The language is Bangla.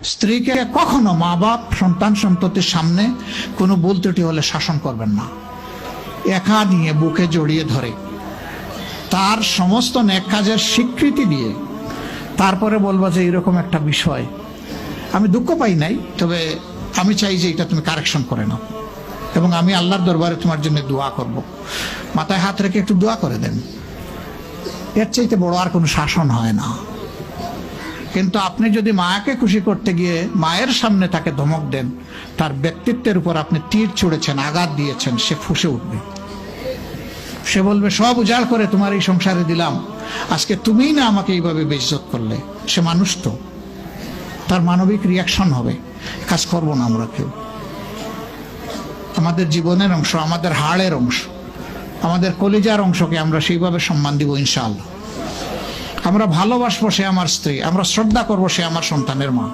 স্ত্রীকে কখনো মা বাপ সন্তান সন্ততির সামনে কোনো ভুল ত্রুটি হলে শাসন করবেন না। একা নিয়ে বুকে জড়িয়ে ধরে তার সমস্ত নেক কাজের স্বীকৃতি দিয়ে তারপরে বলবো যে এরকম একটা বিষয় আমি দুঃখ পাই নাই, তবে আমি চাই যে এটা তুমি কারেকশন করে নাও এবং আমি আল্লাহর দরবারে তোমার জন্য দোয়া করব। মাথায় হাত রেখে একটু দোয়া করে দেন। এর চাইতে বড় আর কোনো শাসন হয় না। কিন্তু আপনি যদি মাকে খুশি করতে গিয়ে মায়ের সামনে তাকে ধমক দেন, তার ব্যক্তিত্বের উপর আপনি তীর ছুঁড়েছেন, আঘাত দিয়েছেন, সে ফুঁসে উঠবে। সে বলবে সব উজাড় করে তোমার এই সংসারে দিলাম, আজকে তুমিই না আমাকে এইভাবে বেইজ্জত করলে। সে মানুষ তো, তার মানবিক রিয়াকশন হবে। কাজ করবো না আমরা কেউ। আমাদের জীবনের অংশ, আমাদের হাড়ের অংশ, আমাদের কলিজার অংশকে আমরা সেইভাবে সম্মান দিব ইনশাআল্লাহ। আমরা ভালোবাসবো সে আমার স্ত্রী, আমরা শ্রদ্ধা করবো সে আমার সন্তানের মা।